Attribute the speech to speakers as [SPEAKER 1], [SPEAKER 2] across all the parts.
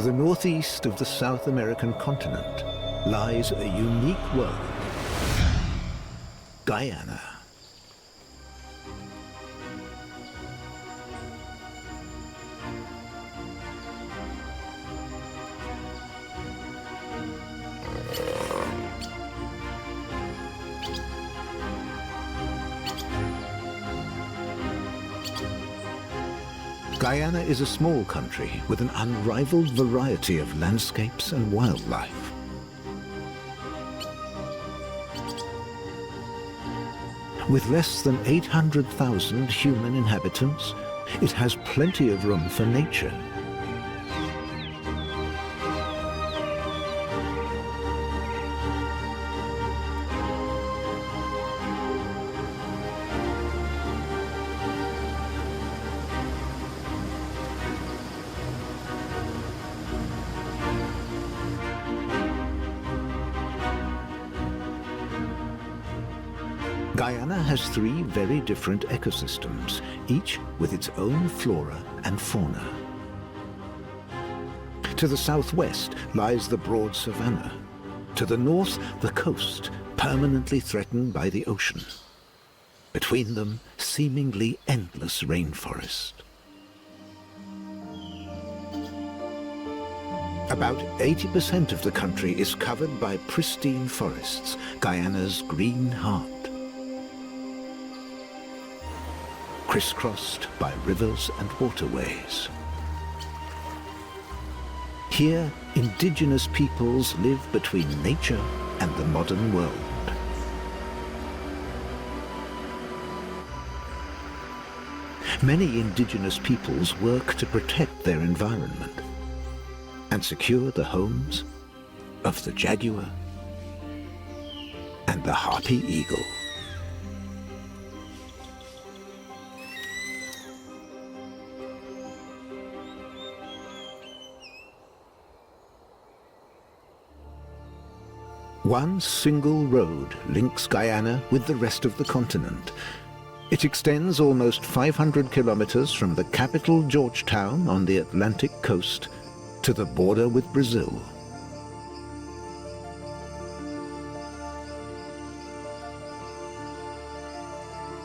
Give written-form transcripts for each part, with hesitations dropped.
[SPEAKER 1] To the northeast of the South American continent lies a unique world, Guyana. Guyana is a small country with an unrivaled variety of landscapes and wildlife. With less than 800,000 human inhabitants, it has plenty of room for nature. Guyana has three very different ecosystems, each with its own flora and fauna. To the southwest lies the broad savanna. To the north, the coast, permanently threatened by the ocean. Between them, seemingly endless rainforest. About 80% of the country is covered by pristine forests, Guyana's green heart. Crisscrossed by rivers and waterways. Here, indigenous peoples live between nature and the modern world. Many indigenous peoples work to protect their environment and secure the homes of the jaguar and the harpy eagle. One single road links Guyana with the rest of the continent. It extends almost 500 kilometers from the capital Georgetown on the Atlantic coast to the border with Brazil.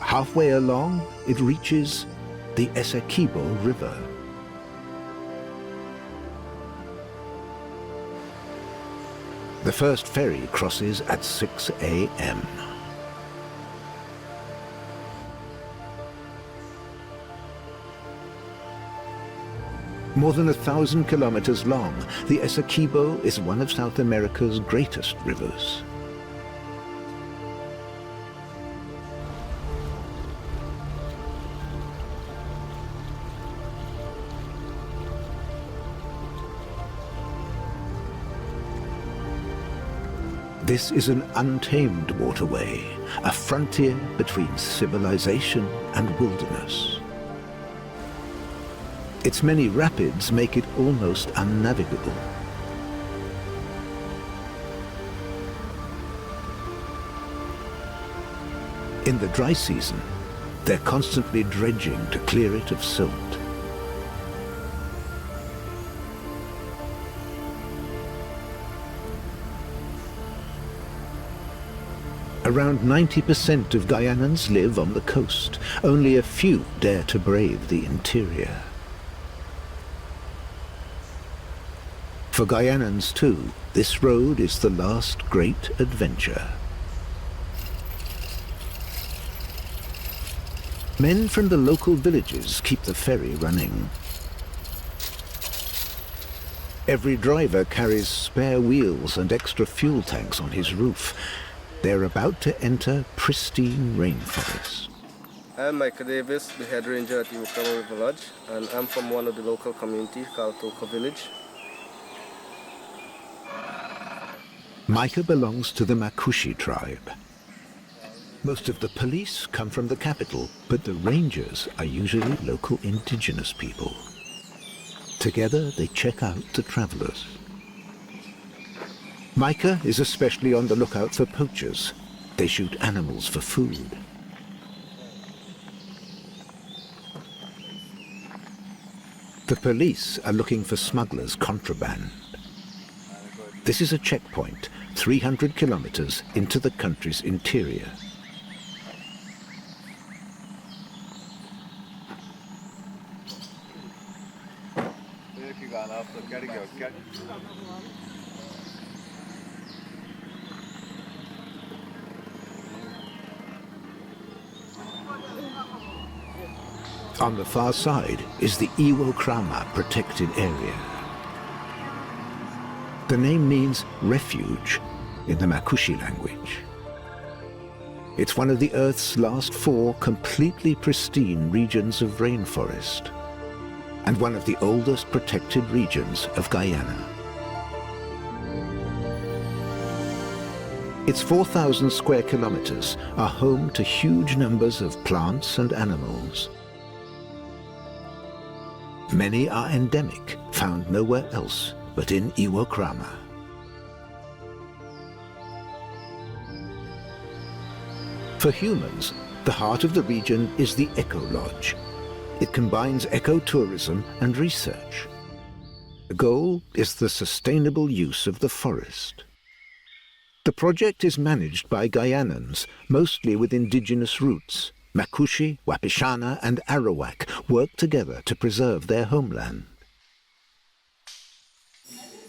[SPEAKER 1] Halfway along, it reaches the Essequibo River. The first ferry crosses at 6 a.m. More than 1,000 kilometers long, the Essequibo is one of South America's greatest rivers. This is an untamed waterway, a frontier between civilization and wilderness. Its many rapids make it almost unnavigable. In the dry season, they're constantly dredging to clear it of silt. Around 90% of Guyanans live on the coast. Only a few dare to brave the interior. For Guyanans too, this road is the last great adventure. Men from the local villages keep the ferry running. Every driver carries spare wheels and extra fuel tanks on his roof. They're about to enter pristine rainforest.
[SPEAKER 2] I'm Michael Davis, the head ranger at Iwokrama River Lodge, and I'm from one of the local communities called Toka Village.
[SPEAKER 1] Micah belongs to the Makushi tribe. Most of the police come from the capital, but the rangers are usually local indigenous people. Together they check out the travelers. Micah is especially on the lookout for poachers. They shoot animals for food. The police are looking for smugglers' contraband. This is a checkpoint 300 kilometers into the country's interior. On the far side is the Iwokrama protected area. The name means refuge in the Makushi language. It's one of the Earth's last 4 completely pristine regions of rainforest, and one of the oldest protected regions of Guyana. Its 4,000 square kilometers are home to huge numbers of plants and animals. Many are endemic, found nowhere else but in Iwokrama. For humans, the heart of the region is the eco-lodge. It combines ecotourism and research. The goal is the sustainable use of the forest. The project is managed by Guyanans, mostly with indigenous roots. Makushi, Wapishana and Arawak work together to preserve their homeland.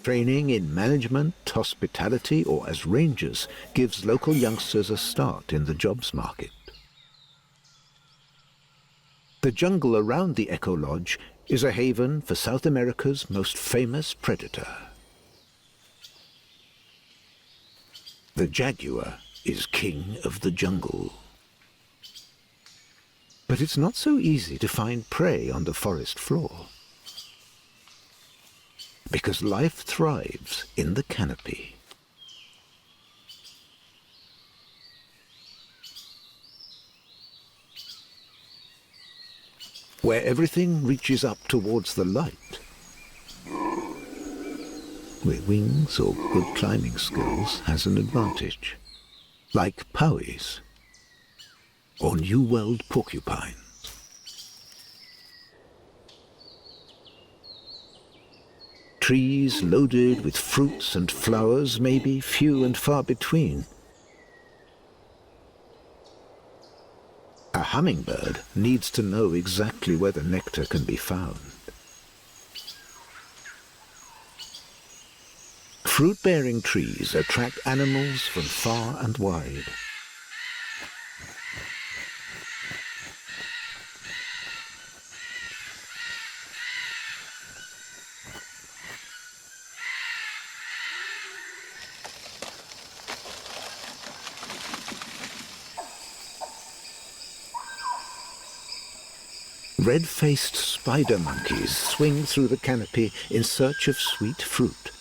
[SPEAKER 1] Training in management, hospitality or as rangers gives local youngsters a start in the jobs market. The jungle around the eco-lodge is a haven for South America's most famous predator. The jaguar is king of the jungle. But it's not so easy to find prey on the forest floor, because life thrives in the canopy. Where everything reaches up towards the light, where wings or good climbing skills has an advantage, like pauis or New World porcupines. Trees loaded with fruits and flowers may be few and far between. A hummingbird needs to know exactly where the nectar can be found. Fruit-bearing trees attract animals from far and wide. Red-faced spider monkeys swing through the canopy in search of sweet fruit.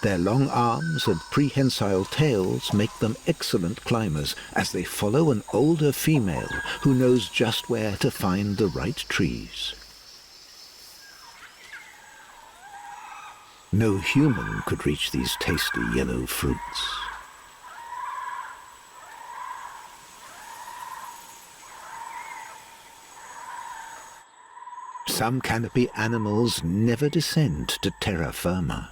[SPEAKER 1] Their long arms and prehensile tails make them excellent climbers as they follow an older female who knows just where to find the right trees. No human could reach these tasty yellow fruits. Some canopy animals never descend to terra firma.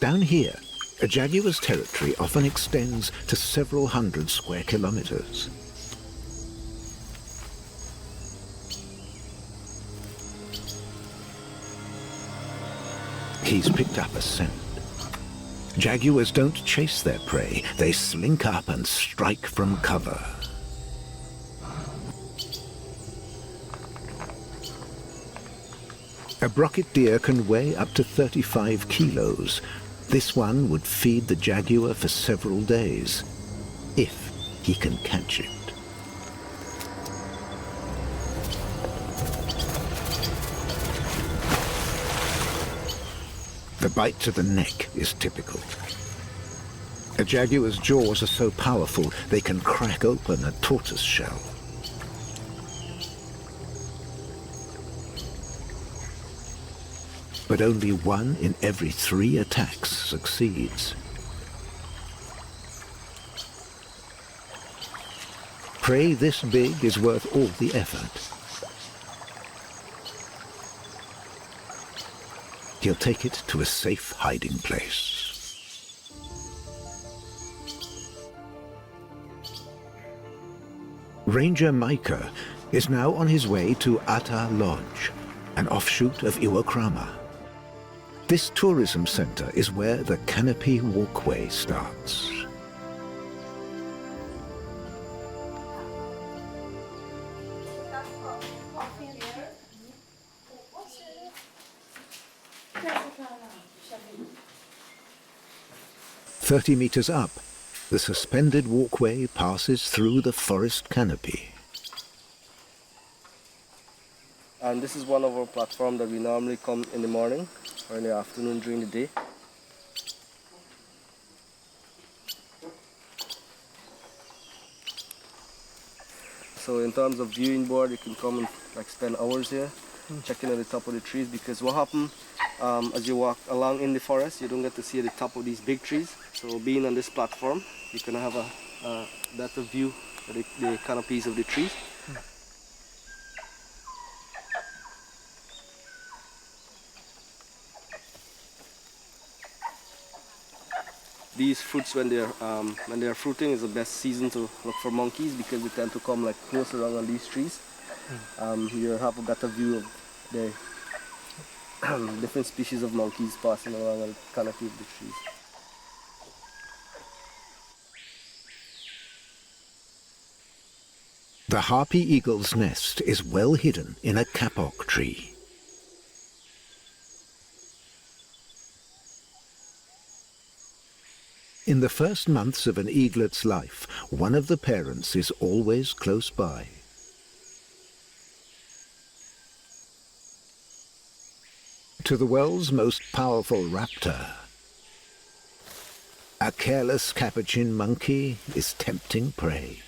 [SPEAKER 1] Down here, a jaguar's territory often extends to several hundred square kilometers. He's picked up a scent. Jaguars don't chase their prey, they slink up and strike from cover. A brocket deer can weigh up to 35 kilos. This one would feed the jaguar for several days, if he can catch it. The bite to the neck is typical. A jaguar's jaws are so powerful they can crack open a tortoise shell. But only 1 in every 3 attacks succeeds. Prey this big is worth all the effort. he'll take it to a safe hiding place. Ranger Micah is now on his way to Ata Lodge, an offshoot of Iwokrama. This tourism center is where the canopy walkway starts. "30 meters up, the suspended walkway passes through the forest canopy.
[SPEAKER 2] And this is one of our platforms that we normally come in the morning or in the afternoon during the day. So in terms of viewing board, you can come and spend hours here checking at the top of the trees, because what happens as you walk along in the forest, you don't get to see the top of these big trees. So being on this platform, you can have a better view of the canopies of the trees. These fruits, when they're fruiting, is the best season to look for monkeys, because they tend to come close around on these trees. You have a better view of the different species of monkeys passing along the canopy of the trees.
[SPEAKER 1] The harpy eagle's nest is well hidden in a kapok tree. In the first months of an eaglet's life, one of the parents is always close by. To the world's most powerful raptor, a careless capuchin monkey is tempting prey.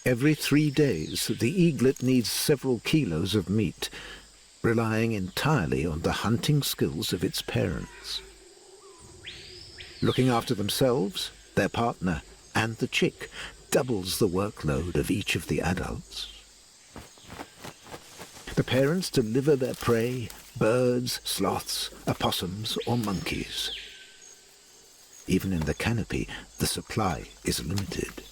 [SPEAKER 1] Every 3 days, the eaglet needs several kilos of meat, relying entirely on the hunting skills of its parents. Looking after themselves, their partner, and the chick doubles the workload of each of the adults. The parents deliver their prey, birds, sloths, opossums, or monkeys. Even in the canopy, the supply is limited.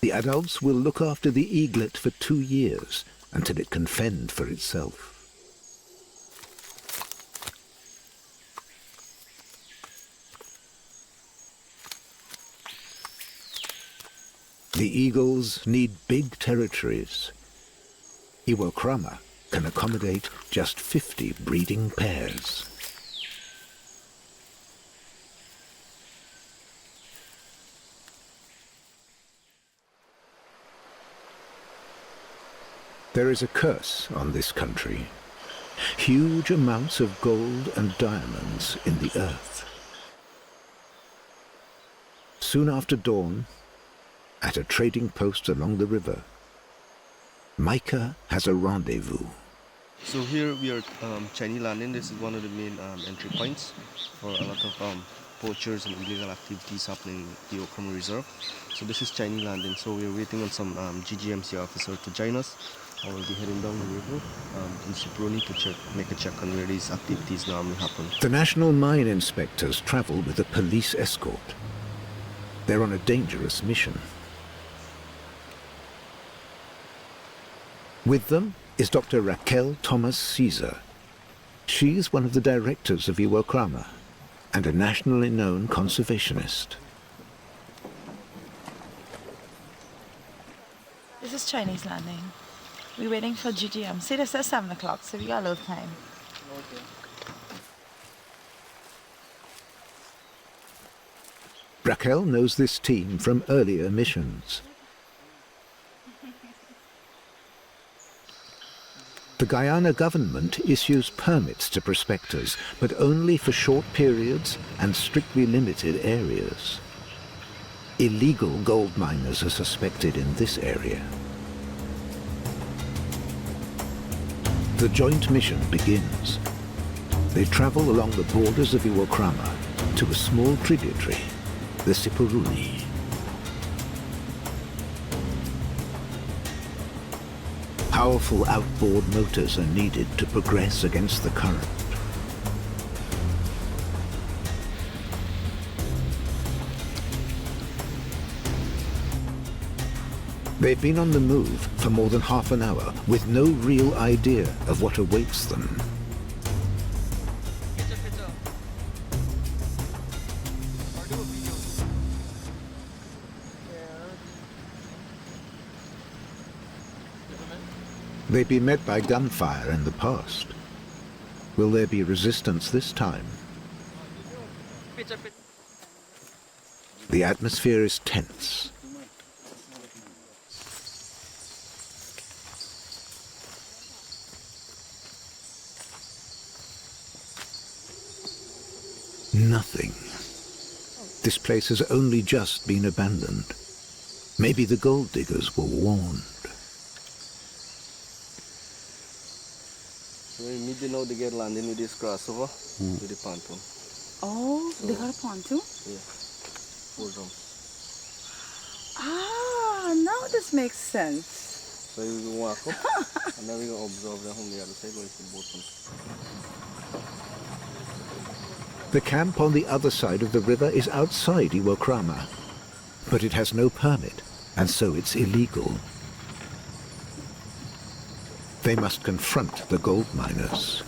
[SPEAKER 1] The adults will look after the eaglet for 2 years, until it can fend for itself. The eagles need big territories. Iwokrama can accommodate just 50 breeding pairs. There is a curse on this country. Huge amounts of gold and diamonds in the earth. Soon after dawn, at a trading post along the river, Micah has a rendezvous.
[SPEAKER 2] So here we are Chinese landing. This is one of the main entry points for a lot of poachers and illegal activities happening in the Iwokrama Reserve. So this is Chinese landing. So we're waiting on some GGMC officer to join us. I will be heading down the river in Suproni to make a check on where these activities normally happen.
[SPEAKER 1] The national mine inspectors travel with a police escort. They're on a dangerous mission. With them is Dr. Raquel Thomas Caesar. She's one of the directors of Iwokrama and a nationally known conservationist.
[SPEAKER 3] This is Chinese landing. We're waiting for GGM. See, this is 7 o'clock, so we got a little time.
[SPEAKER 2] Okay.
[SPEAKER 1] Raquel knows this team from earlier missions. The Guyana government issues permits to prospectors, but only for short periods and strictly limited areas. Illegal gold miners are suspected in this area. The joint mission begins. They travel along the borders of Iwokrama to a small tributary, the Sipuruni. Powerful outboard motors are needed to progress against the current. They've been on the move for more than half an hour with no real idea of what awaits them. They've been met by gunfire in the past. Will there be resistance this time? The atmosphere is tense. Nothing. This place has only just been abandoned. Maybe the gold diggers were warned.
[SPEAKER 2] We meet now they get landing with this crossover with the pontoon.
[SPEAKER 3] Oh, so they got a pontoon?
[SPEAKER 2] Yeah. 4 drums.
[SPEAKER 3] Ah, now this makes sense.
[SPEAKER 2] So we will walk up and then we will observe them from the other side where it's the boat.
[SPEAKER 1] The camp on the other side of the river is outside Iwokrama, but it has no permit, and so it's illegal. They must confront the gold miners.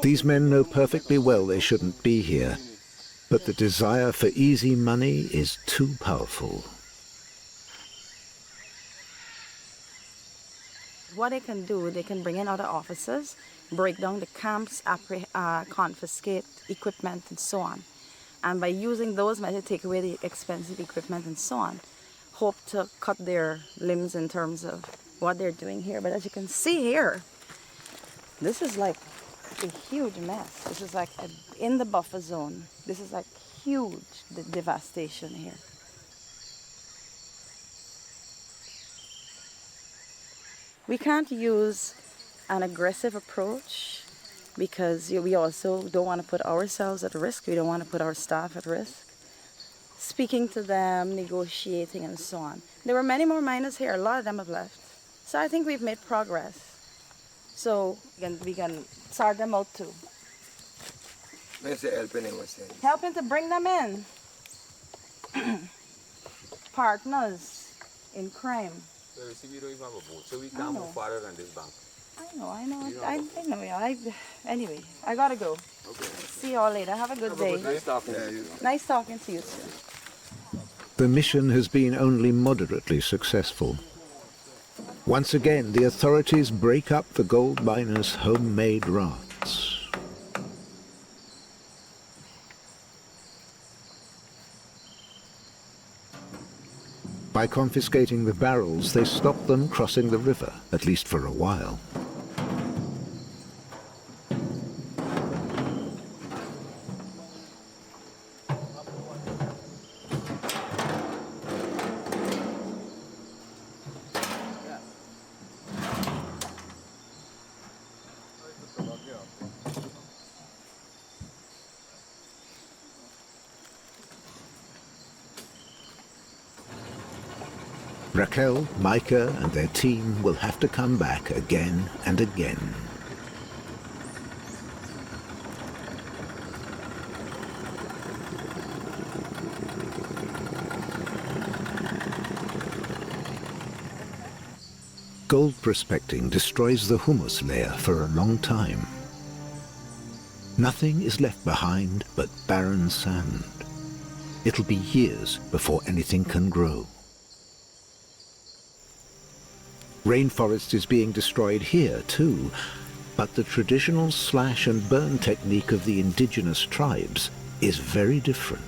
[SPEAKER 1] These men know perfectly well they shouldn't be here, but the desire for easy money is too powerful.
[SPEAKER 3] What they can do, they can bring in other officers, break down the camps, confiscate equipment and so on. And by using those methods, take away the expensive equipment and so on, hope to cut their limbs in terms of what they're doing here. But as you can see here, this is like a huge mess. This is like in the buffer zone. This is like huge, the devastation here. We can't use an aggressive approach because we also don't want to put ourselves at risk. We don't want to put our staff at risk. Speaking to them, negotiating, and so on. There were many more miners here. A lot of them have left. So I think we've made progress. So we can sort them out too. Helping to bring them in. Partners in crime.
[SPEAKER 4] So we don't even have a boat, so we can't move farther than this bank.
[SPEAKER 3] I know. Yeah. Anyway, I gotta go. Okay. See y'all later. Have a good day.
[SPEAKER 4] Nice talking to you.
[SPEAKER 3] Nice talking to you too.
[SPEAKER 1] The mission has been only moderately successful. Once again, the authorities break up the gold miners' homemade rafts. By confiscating the barrels, they stop them crossing the river, at least for a while. Raquel, Micah, and their team will have to come back again and again. Gold prospecting destroys the humus layer for a long time. Nothing is left behind but barren sand. It'll be years before anything can grow. Rainforest is being destroyed here too, but the traditional slash and burn technique of the indigenous tribes is very different.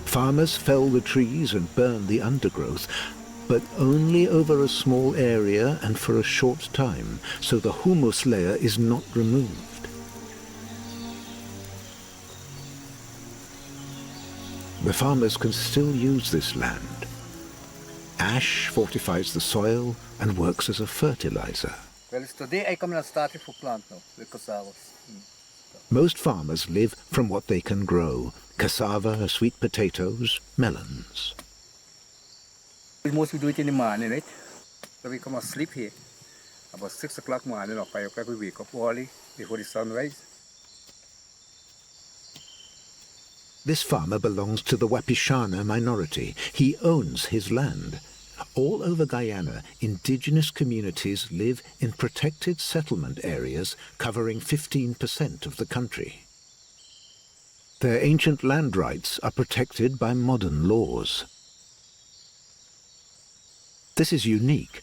[SPEAKER 1] Farmers fell the trees and burn the undergrowth, but only over a small area and for a short time, so the humus layer is not removed. The farmers can still use this land. Ash fortifies the soil and works as a fertilizer.
[SPEAKER 5] Well, today I come and started for plant now, with cassavas.
[SPEAKER 1] Most farmers live from what they can grow: cassava, sweet potatoes, melons.
[SPEAKER 5] Most we do it in the morning, right? So we come and sleep here. About 6 o'clock morning or 5 o'clock we wake up early before the sunrise.
[SPEAKER 1] This farmer belongs to the Wapishana minority. He owns his land. All over Guyana, indigenous communities live in protected settlement areas covering 15% of the country. Their ancient land rights are protected by modern laws. This is unique,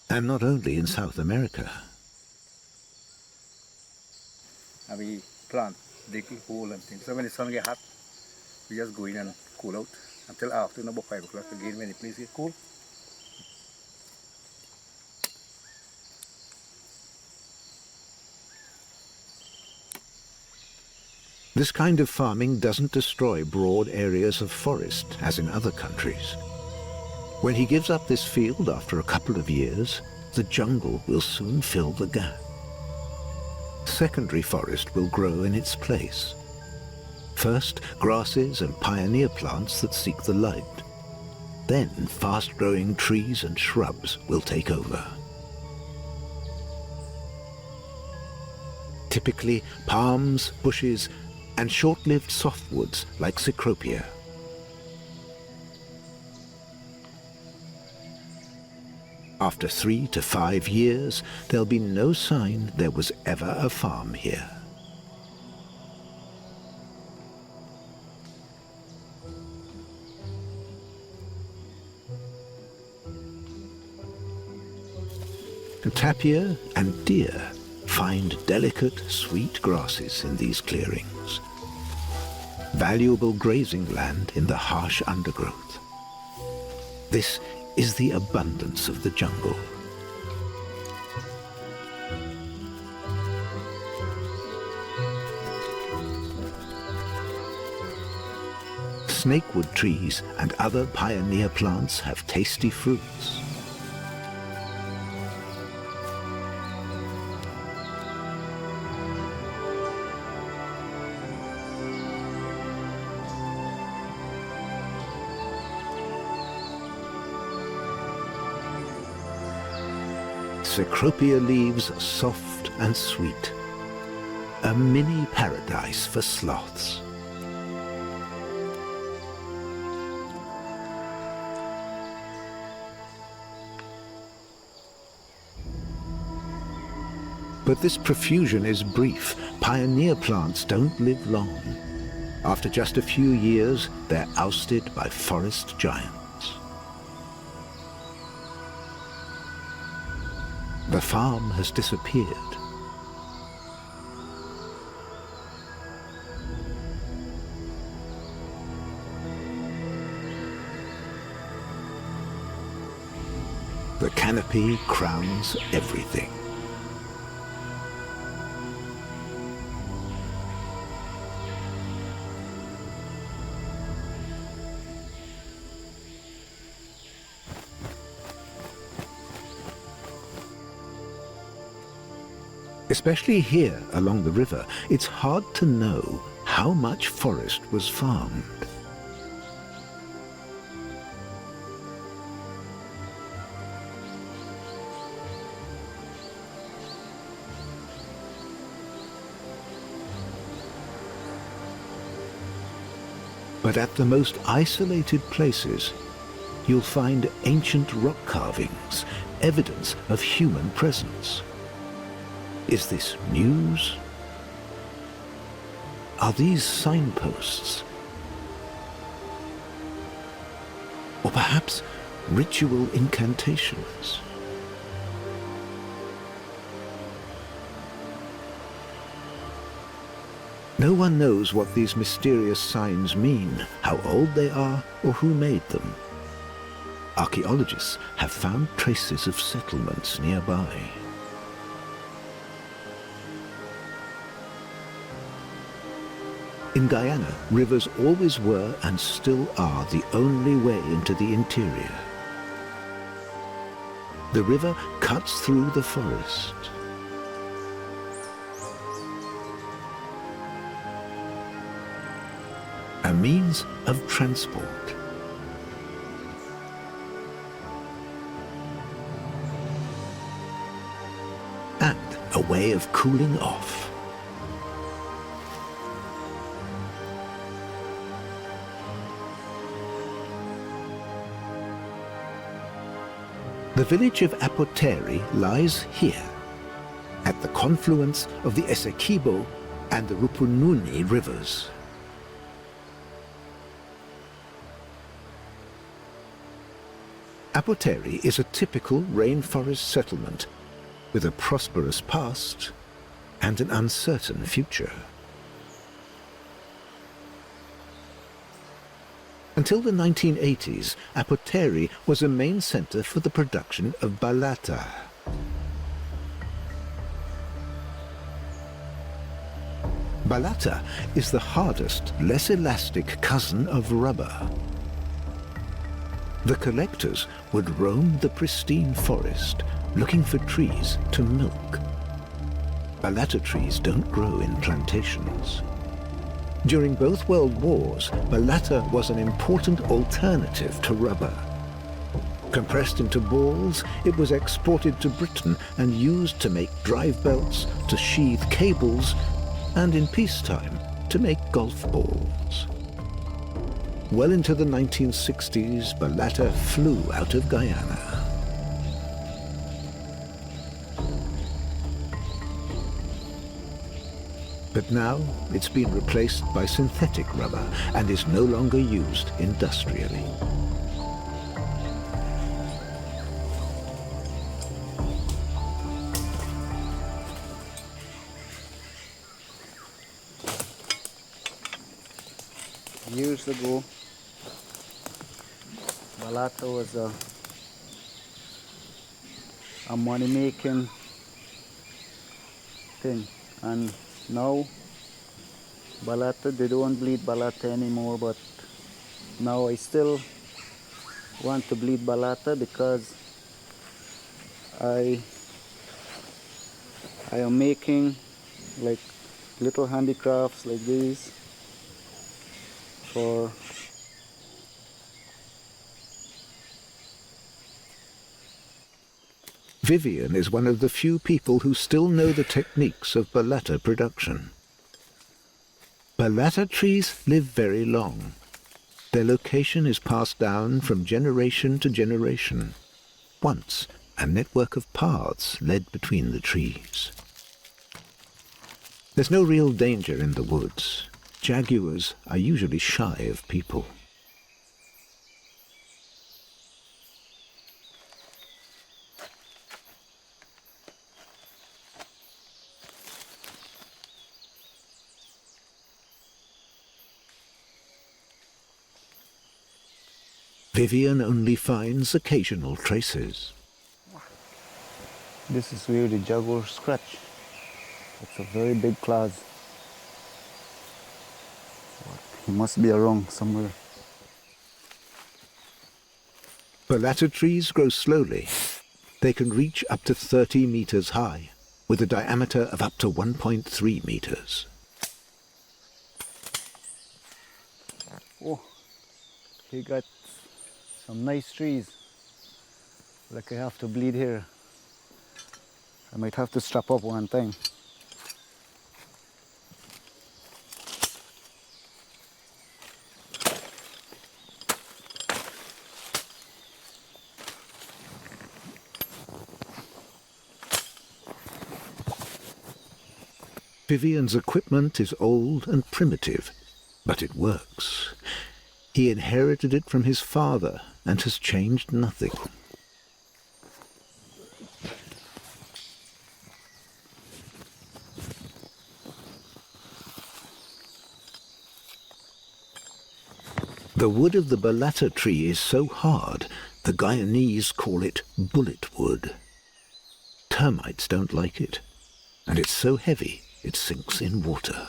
[SPEAKER 1] and not only in South America.
[SPEAKER 5] And we plant, dig a hole and things. So when the sun gets hot, we just go in and cool out until afternoon about 5 o'clock again when the place gets cool.
[SPEAKER 1] This kind of farming doesn't destroy broad areas of forest, as in other countries. When he gives up this field after a couple of years, the jungle will soon fill the gap. Secondary forest will grow in its place. First, grasses and pioneer plants that seek the light. Then, fast-growing trees and shrubs will take over. Typically, palms, bushes, and short-lived softwoods like Cecropia. After 3 to 5 years, there'll be no sign there was ever a farm here. Tapir and deer find delicate, sweet grasses in these clearings. Valuable grazing land in the harsh undergrowth. This is the abundance of the jungle. Snakewood trees and other pioneer plants have tasty fruits. Cecropia leaves are soft and sweet. A mini paradise for sloths. But this profusion is brief. Pioneer plants don't live long. After just a few years, they're ousted by forest giants. The farm has disappeared. The canopy crowns everything. Especially here along the river, it's hard to know how much forest was farmed. But at the most isolated places, you'll find ancient rock carvings, evidence of human presence. Is this news? Are these signposts? Or perhaps ritual incantations. No one knows what these mysterious signs mean, how old they are, or who made them. Archaeologists have found traces of settlements nearby. In Guyana, rivers always were and still are the only way into the interior. The river cuts through the forest. A means of transport. And a way of cooling off. The village of Apoteri lies here, at the confluence of the Essequibo and the Rupununi rivers. Apoteri is a typical rainforest settlement with a prosperous past and an uncertain future. Until the 1980s, Apoteri was a main center for the production of balata. Balata is the hardest, less elastic cousin of rubber. The collectors would roam the pristine forest, looking for trees to milk. Balata trees don't grow in plantations. During both World Wars, balata was an important alternative to rubber. Compressed into balls, it was exported to Britain and used to make drive belts, to sheathe cables, and in peacetime, to make golf balls. Well into the 1960s, balata flew out of Guyana. But now it's been replaced by synthetic rubber and is no longer used industrially.
[SPEAKER 5] Years ago, balata was a money-making thing, and now balata, they don't bleed balata anymore, but now I still want to bleed balata because I am making like little handicrafts like these for
[SPEAKER 1] Vivian is one of the few people who still know the techniques of balata production. Balata trees live very long. Their location is passed down from generation to generation. Once, a network of paths led between the trees. There's no real danger in the woods. Jaguars are usually shy of people. Vivian only finds occasional traces.
[SPEAKER 5] this is where the Jaguar scratch. It's a very big claws. He must be around somewhere.
[SPEAKER 1] Balata trees grow slowly. They can reach up to 30 meters high, with a diameter of up to 1.3 meters.
[SPEAKER 5] Oh, he got some nice trees. Like I have to bleed here. I might have to strap up one time.
[SPEAKER 1] Vivian's equipment is old and primitive, but it works. He inherited it from his father and has changed nothing. The wood of the balata tree is so hard, the Guyanese call it bullet wood. Termites don't like it, and it's so heavy it sinks in water.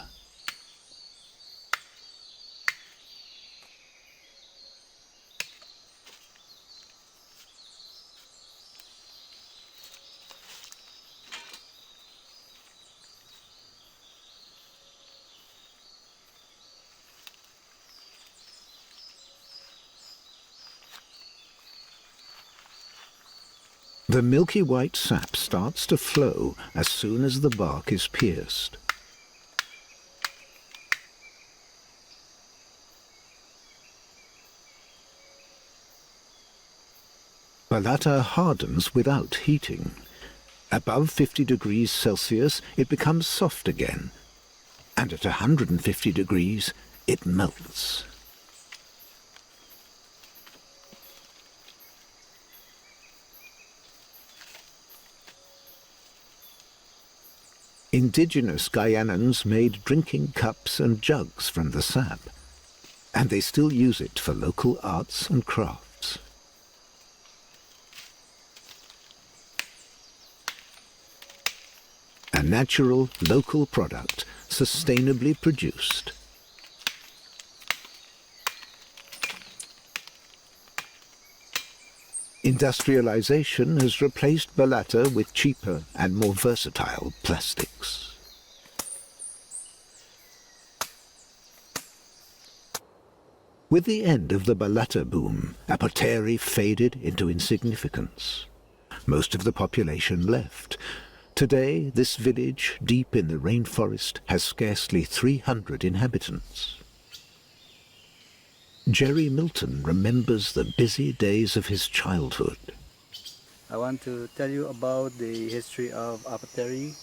[SPEAKER 1] The milky white sap starts to flow as soon as the bark is pierced. Balata hardens without heating. Above 50 degrees Celsius, it becomes soft again, and at 150 degrees, it melts. Indigenous Guyanans made drinking cups and jugs from the sap, and they still use it for local arts and crafts. A natural, local product, sustainably produced. Industrialization has replaced balata with cheaper and more versatile plastics. With the end of the balata boom, Apoteri faded into insignificance. Most of the population left. Today, this village, deep in the rainforest, has scarcely 300 inhabitants. Jerry Milton remembers the busy days of his childhood.
[SPEAKER 5] I want to tell you about the history of Apoteri.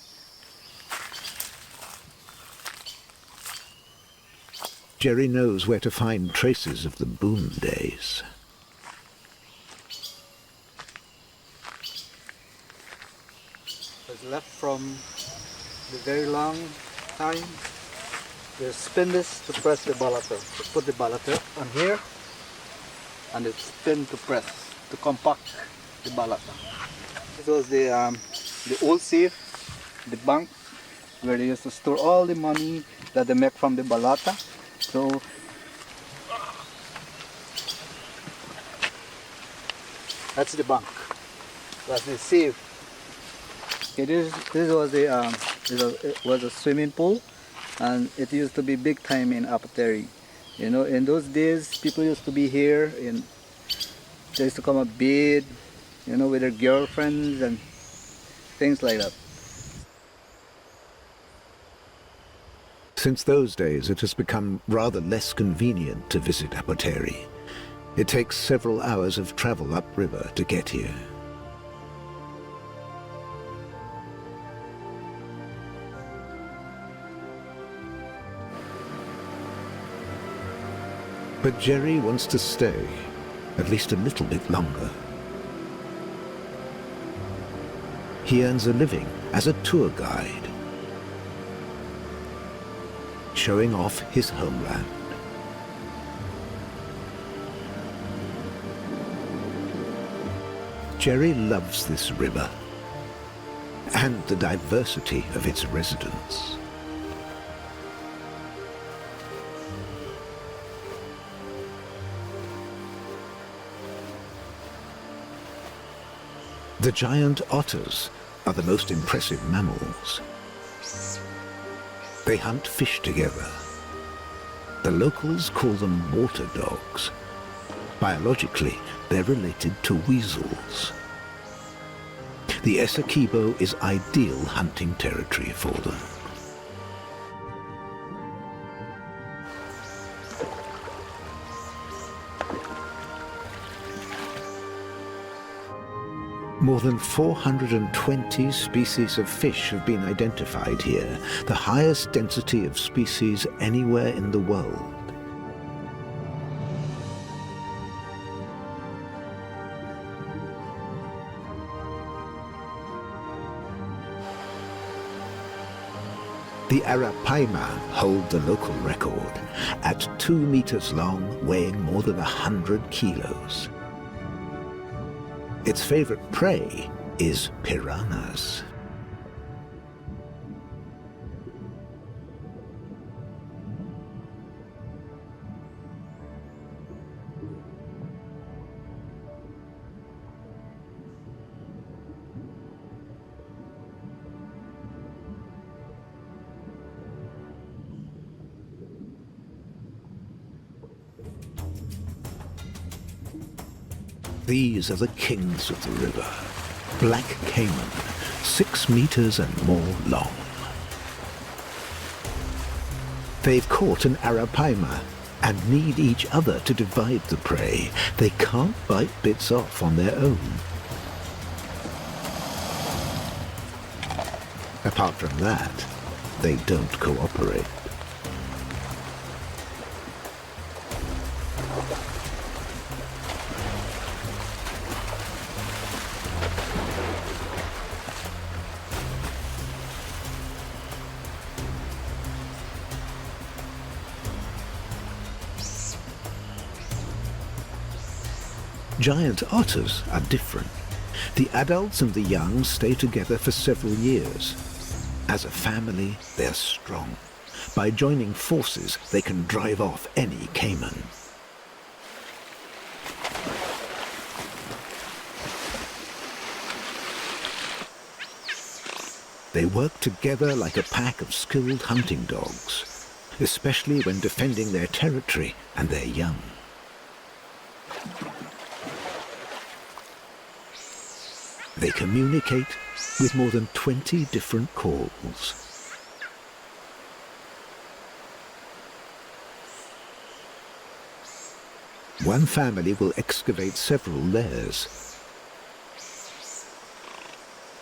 [SPEAKER 1] Jerry knows where to find traces of the boom days.
[SPEAKER 5] It was left from the very long time. You spin this to press the balata. You put the balata on here, and it spin to press, to compact the balata. This was the old safe, the bank, where they used to store all the money that they make from the balata. So that's the bank. That's the safe. Okay, this was a swimming pool. And it used to be big time in Apoteri. You know, in those days, people used to be here, and they used to come and bathe, you know, with their girlfriends and things like that.
[SPEAKER 1] Since those days, it has become rather less convenient to visit Apoteri. It takes several hours of travel upriver to get here. But Jerry wants to stay, at least a little bit longer. He earns a living as a tour guide, showing off his homeland. Jerry loves this river and the diversity of its residents. The giant otters are the most impressive mammals. They hunt fish together. The locals call them water dogs. Biologically, they're related to weasels. The Essequibo is ideal hunting territory for them. More than 420 species of fish have been identified here, the highest density of species anywhere in the world. The arapaima hold the local record at 2 meters long, weighing more than 100 kilos. Its favorite prey is piranhas. These are the kings of the river, black caiman, 6 meters and more long. They've caught an arapaima and need each other to divide the prey. They can't bite bits off on their own. Apart from that, they don't cooperate. Giant otters are different. The adults and the young stay together for several years. As a family, they're strong. By joining forces, they can drive off any caiman. They work together like a pack of skilled hunting dogs, especially when defending their territory and their young. They communicate with more than 20 different calls. One family will excavate several lairs.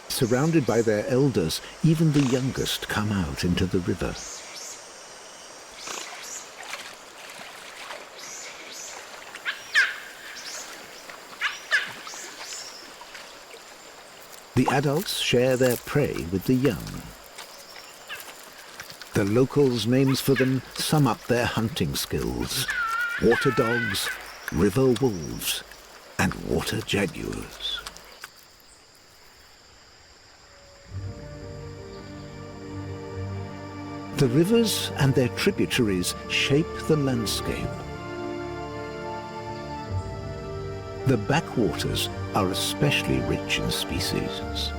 [SPEAKER 1] Surrounded by their elders, even the youngest come out into the river. The adults share their prey with the young. The locals' names for them sum up their hunting skills: water dogs, river wolves, and water jaguars. The rivers and their tributaries shape the landscape. The backwaters are especially rich in species.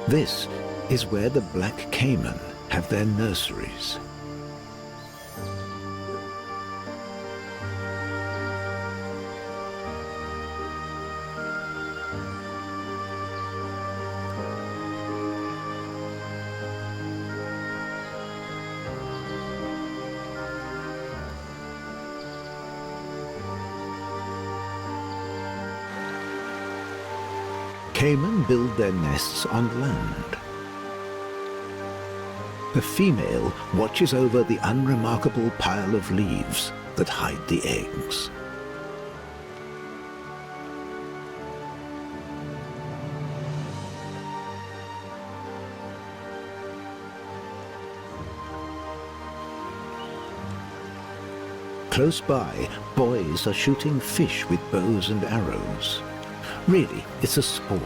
[SPEAKER 1] This is where the black caiman have their nurseries. Caiman build their nests on land. The female watches over the unremarkable pile of leaves that hide the eggs. Close by, boys are shooting fish with bows and arrows. Really, it's a sport.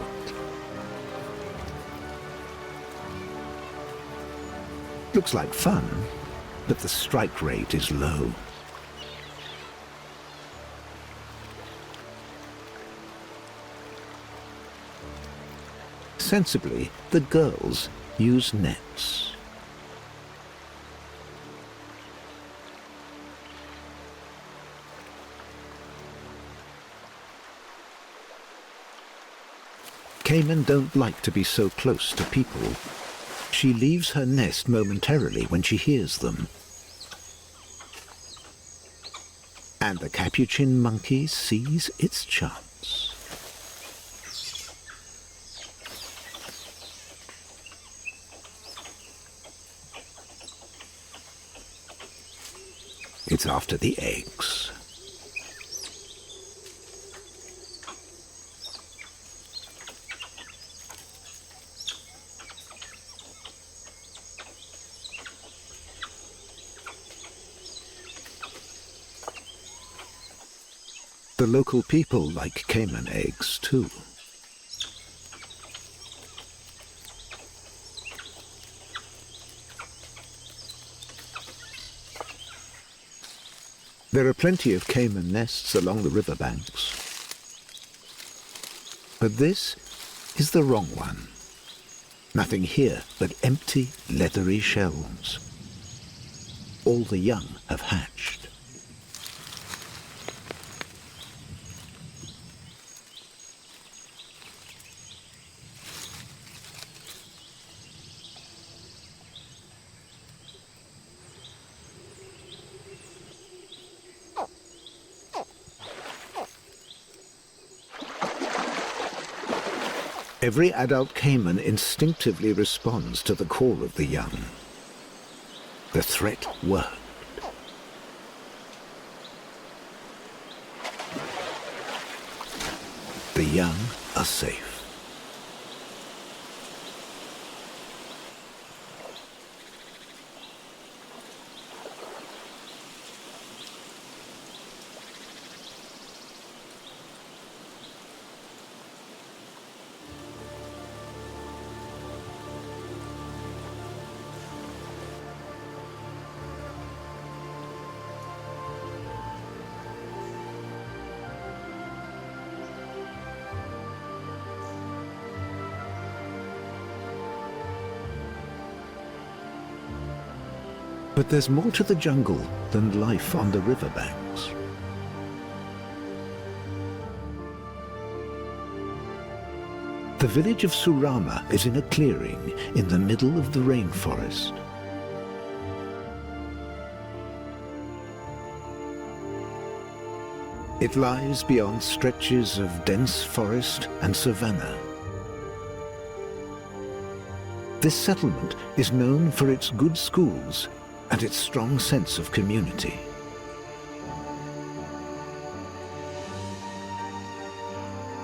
[SPEAKER 1] Looks like fun, but the strike rate is low. Sensibly, the girls use nets. Caiman don't like to be so close to people. She leaves her nest momentarily when she hears them. And the capuchin monkey sees its chance. It's after the eggs. The local people like caiman eggs too. There are plenty of caiman nests along the riverbanks. But this is the wrong one. Nothing here but empty, leathery shells. All the young have hatched. Every adult caiman instinctively responds to the call of the young. The threat worked. The young are safe. But there's more to the jungle than life on the riverbanks. The village of Surama is in a clearing in the middle of the rainforest. It lies beyond stretches of dense forest and savanna. This settlement is known for its good schools and its strong sense of community.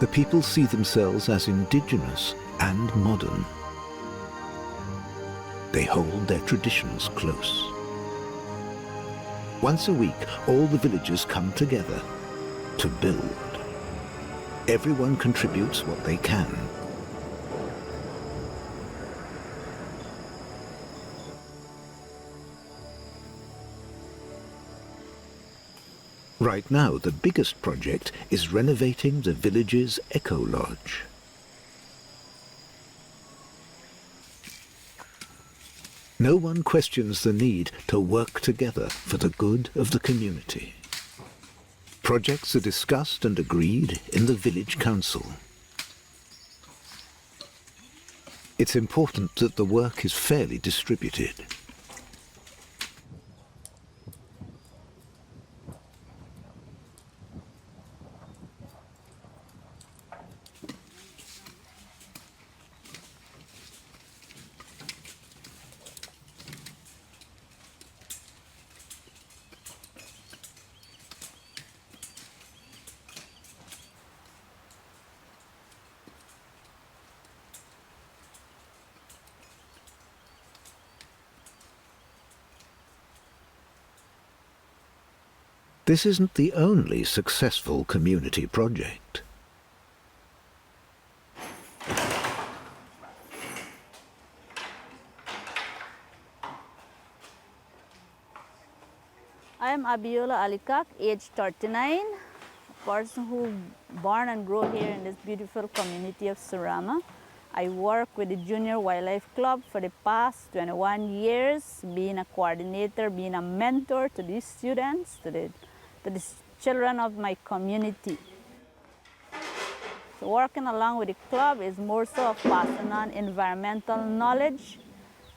[SPEAKER 1] The people see themselves as indigenous and modern. They hold their traditions close. Once a week, all the villagers come together to build. Everyone contributes what they can. Right now, the biggest project is renovating the village's eco-lodge. No one questions the need to work together for the good of the community. Projects are discussed and agreed in the village council. It's important that the work is fairly distributed. This isn't the only successful community project.
[SPEAKER 6] I am Abiola Alikak, age 39, a person who born and grew here in this beautiful community of Surama. I work with the Junior Wildlife Club for the past 21 years, being a coordinator, being a mentor to these students, to the children of my community. So working along with the club is more so of passing on environmental knowledge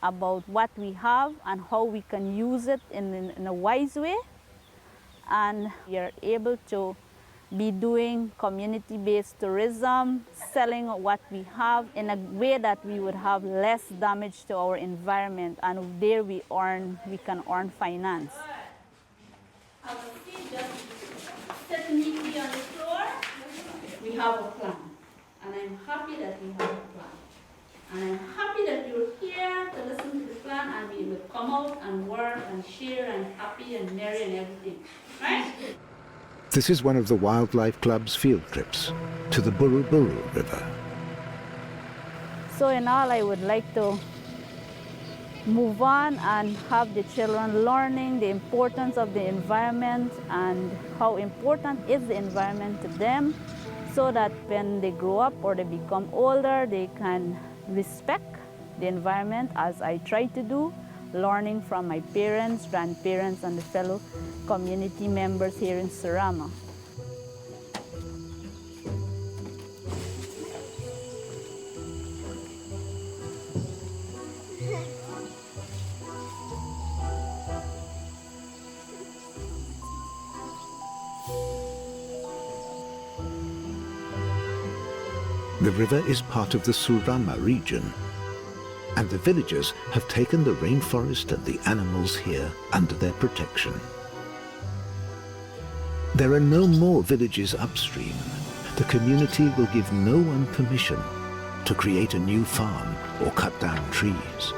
[SPEAKER 6] about what we have and how we can use it in a wise way. And we are able to be doing community-based tourism, selling what we have in a way that we would have less damage to our environment, and there we can earn finance. sit neatly on the floor, we have a plan. And I'm happy that we have a plan. And I'm happy that you're here to listen to the plan and we will come out and work and share and happy and merry and everything. Right?
[SPEAKER 1] This is one of the Wildlife Club's field trips to the Buru Buru River.
[SPEAKER 6] So in all, I would like to move on and have the children learning the importance of the environment and how important is the environment to them, so that when they grow up or they become older, they can respect the environment as I try to do, learning from my parents, grandparents, and the fellow community members here in Surama.
[SPEAKER 1] The river is part of the Surama region, and the villagers have taken the rainforest and the animals here under their protection. There are no more villages upstream. The community will give no one permission to create a new farm or cut down trees.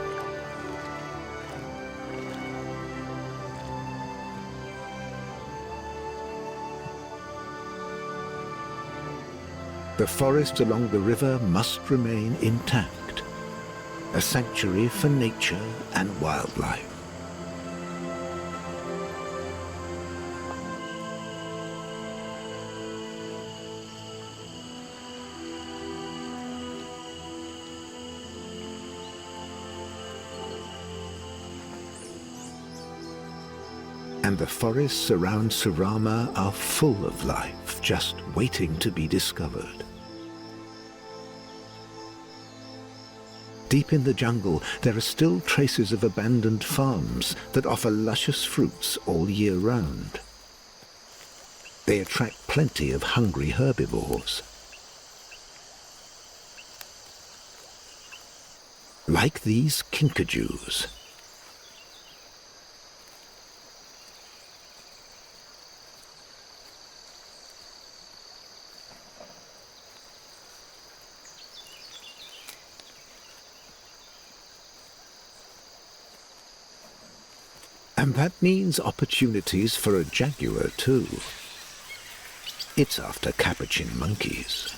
[SPEAKER 1] The forest along the river must remain intact, a sanctuary for nature and wildlife. And the forests around Surama are full of life, just waiting to be discovered. Deep in the jungle, there are still traces of abandoned farms that offer luscious fruits all year round. They attract plenty of hungry herbivores. Like these kinkajous. And that means opportunities for a jaguar too. It's after capuchin monkeys.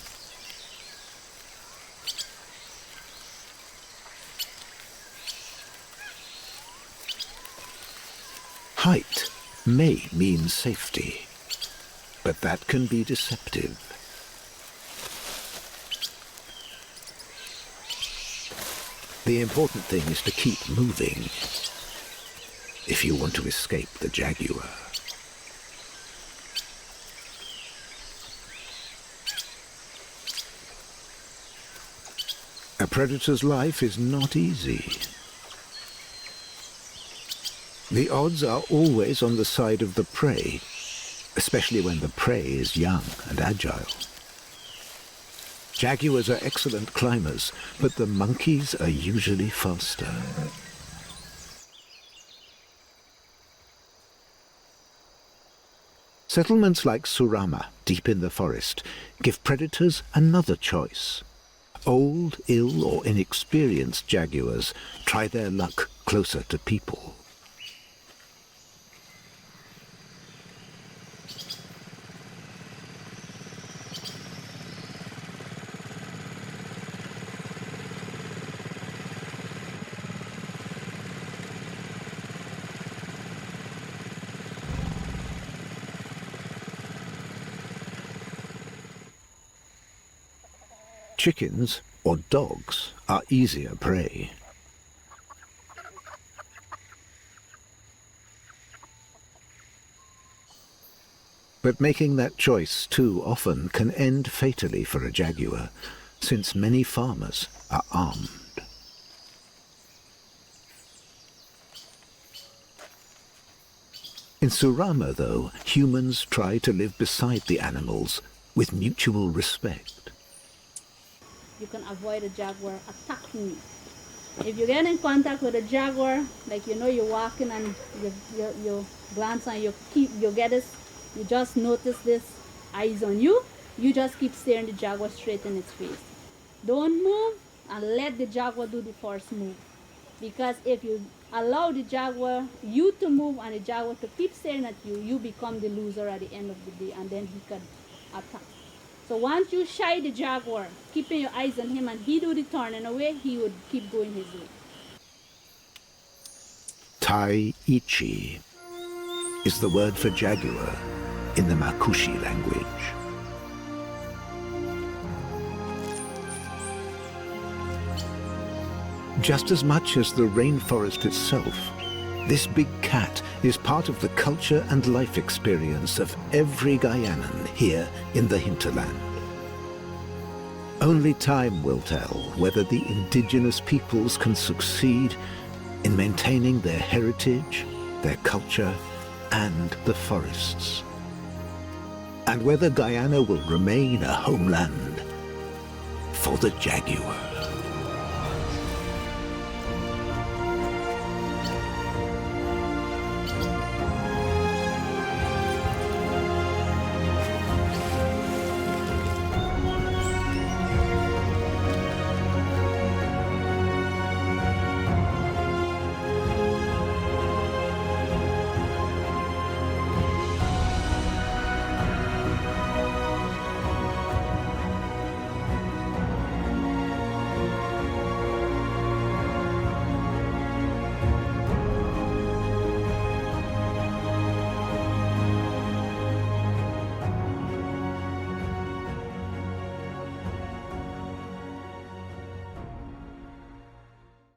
[SPEAKER 1] Height may mean safety, but that can be deceptive. The important thing is to keep moving if you want to escape the jaguar. A predator's life is not easy. The odds are always on the side of the prey, especially when the prey is young and agile. Jaguars are excellent climbers, but the monkeys are usually faster. Settlements like Surama, deep in the forest, give predators another choice. Old, ill, or inexperienced jaguars try their luck closer to people. Chickens, or dogs, are easier prey. But making that choice too often can end fatally for a jaguar, since many farmers are armed. In Surama, though, humans try to live beside the animals with mutual respect.
[SPEAKER 6] You can avoid a jaguar attacking you. If you get in contact with a jaguar, like you're walking and you glance and you get this You just notice this eyes on you. You just keep staring the jaguar straight in its face. Don't move and let the jaguar do the first move. Because if you allow the jaguar, you to move and the jaguar to keep staring at you, you become the loser at the end of the day, and then he could attack. So once you shy the jaguar, keeping your eyes on him, and he do the turning away, he would keep going his way.
[SPEAKER 1] Tai Ichi is the word for jaguar in the Makushi language. Just as much as the rainforest itself, this big cat is part of the culture and life experience of every Guyanan here in the hinterland. Only time will tell whether the indigenous peoples can succeed in maintaining their heritage, their culture, and the forests. And whether Guyana will remain a homeland for the jaguar.